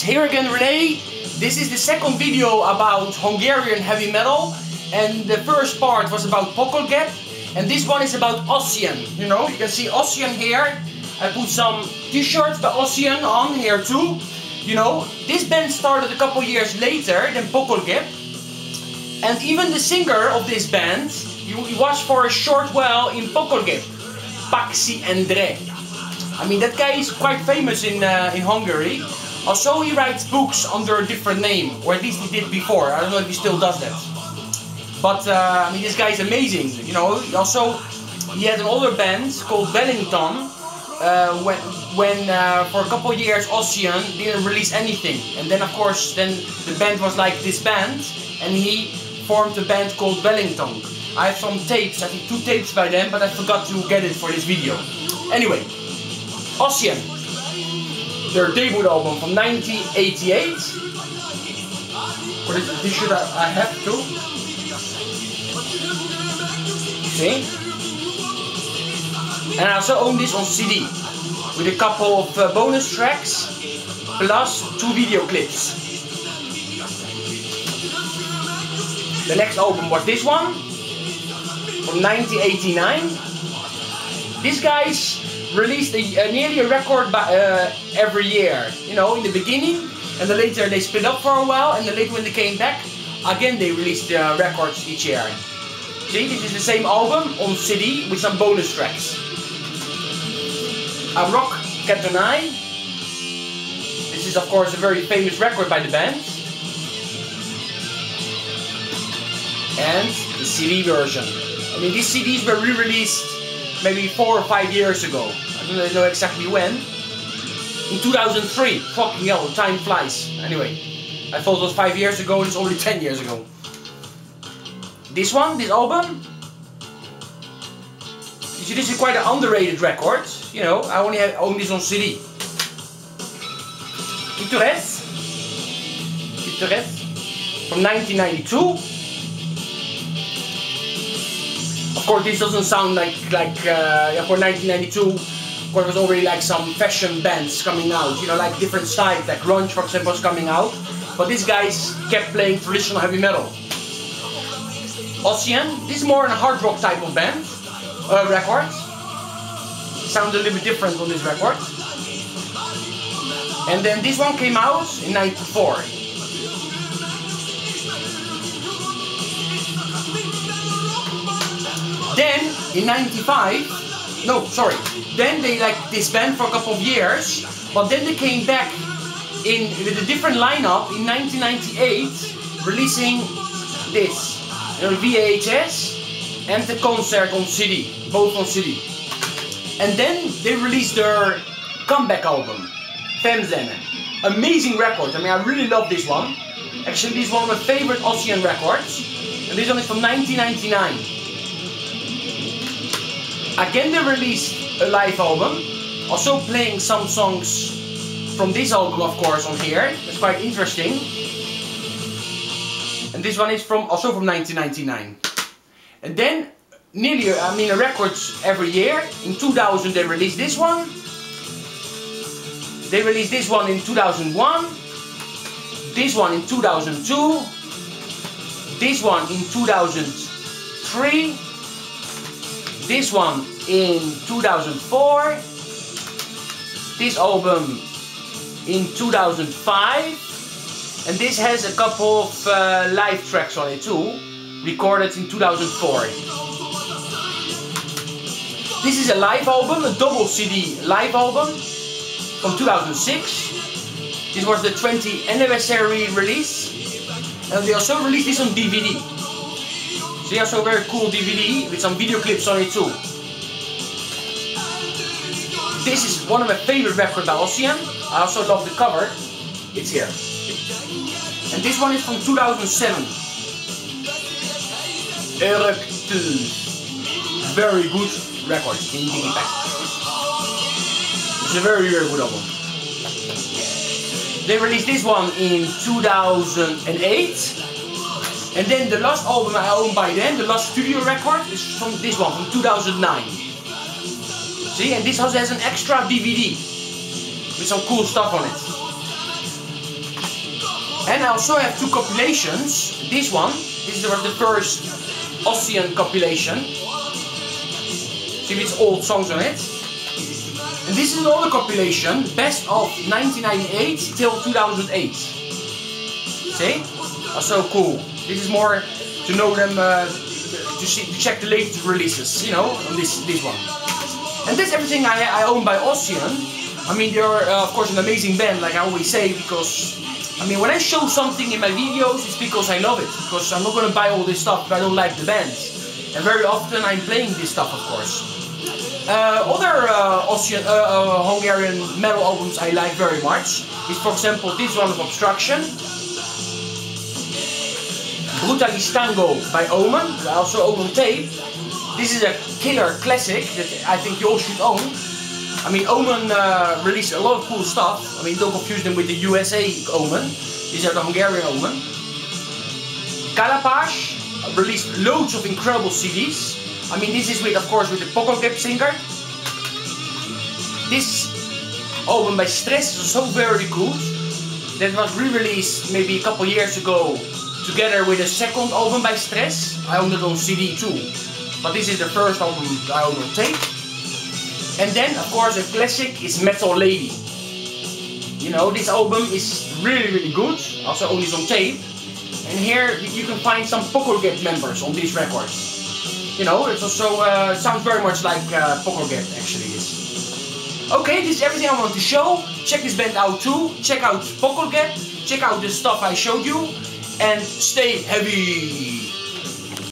guys, here again René. This is the second video about Hungarian heavy metal, and the first part was about Pokolgép, and this one is about Ossian. You know, you can see Ossian here. I put some t-shirts by Ossian on here too. You know, this band started a couple years later than Pokolgép, and even the singer of this band, he was for a short while in Pokolgép, Paxi Endre. I mean, that guy is quite famous in Hungary. Also, he writes books under a different name, or at least he did before. I don't know if he still does that. But I mean, this guy is amazing. You know. Also, he had an older band called Wellington. When for a couple of years Ossian didn't release anything, and then of course the band was like this band, and he formed a band called Wellington. I have some tapes, I think 2 tapes by them, but I forgot to get it for this video. Anyway. Ossian, their debut album from 1988. What is the t-shirt I have too? See? And I also own this on CD with a couple of bonus tracks plus 2 video clips. The next album was this one from 1989. These guys released nearly a record every year, you know, in the beginning, and then later they split up for a while, and then later when they came back, again they released records each year. See, this is the same album on CD with some bonus tracks. A Rock Catonai. This is of course a very famous record by the band. And the CD version. I mean, these CDs were re-released maybe 4 or 5 years ago. I don't know exactly when. In 2003. Fucking hell, time flies. Anyway, I thought it was 5 years ago, and it's only 10 years ago. This one, this album. You see, this is quite an underrated record. You know, I only own this on CD. Pittoresque. From 1992. Of course, this doesn't sound like for 1992. Of course, there was already like some fashion bands coming out. You know, like different styles, like grunge, for example, was coming out. But these guys kept playing traditional heavy metal. Ossian, this is more a hard rock type of band record. Sounds a little bit different on this record. And then this one came out in '94. Then, in '95, no, sorry, then they like disbanded for a couple of years, but then they came back with a different lineup in 1998, releasing this, you know, VHS and the concert on CD, both on CD. And then they released their comeback album, Femzene. Amazing record, I mean, I really love this one. Actually, this is one of my favorite Ossian records, and this one is from 1999. Again, they released a live album, also playing some songs from this album, of course, on here. That's quite interesting. And this one is also from 1999. And then, nearly, I mean, records every year. In 2000, they released this one. They released this one in 2001. This one in 2002. This one in 2003. This one in 2004, this album in 2005, and this has a couple of live tracks on it too, recorded in 2004. This is a live album, a double CD live album from 2006. This was the 20th anniversary release, and they also released this on DVD. So also a very cool DVD with some video clips on it too. This is one of my favorite records by Ossian. I also love the cover. It's here. And this one is from 2007. Very good record in Digipack. It's a very, very good album. They released this one in 2008. And then the last album I own by then, the last studio record, is from this one, from 2009. See, and this also has an extra DVD with some cool stuff on it. And I also have two compilations. This one, this was the first Ossian compilation. See, it's old songs on it. And this is another compilation, best of 1998 till 2008. See? That's so cool. This is more to know them, to check the latest releases, you know, on this one. And that's everything I own by Ossian. I mean, they're of course an amazing band, like I always say, because I mean, when I show something in my videos, it's because I love it. Because I'm not gonna buy all this stuff if I don't like the band. And very often I'm playing this stuff, of course. Other Ossian, Hungarian metal albums I like very much is, for example, this one of Obstruction, Brutalistango by Omen, I also own on tape. This is a killer classic that I think you all should own. I mean, Omen released a lot of cool stuff. I mean, don't confuse them with the USA Omen. These are the Hungarian Omen. Kalapás released loads of incredible CDs. I mean, this is with, of course, with the Pokolgep singer. This album by Stress is so very good. That was re-released maybe a couple years ago, together with a second album by Stress. I own it on CD too. But this is the first album I own on tape. And then, of course, a classic is Metal Lady. You know, this album is really good. Also own this on tape. And here you can find some Pokolgep members on these records. You know, it's also sounds very much like Pokolgep actually is. Okay, this is everything I want to show. Check this band out too. Check out Pokolgep. Check out the stuff I showed you. And stay heavy.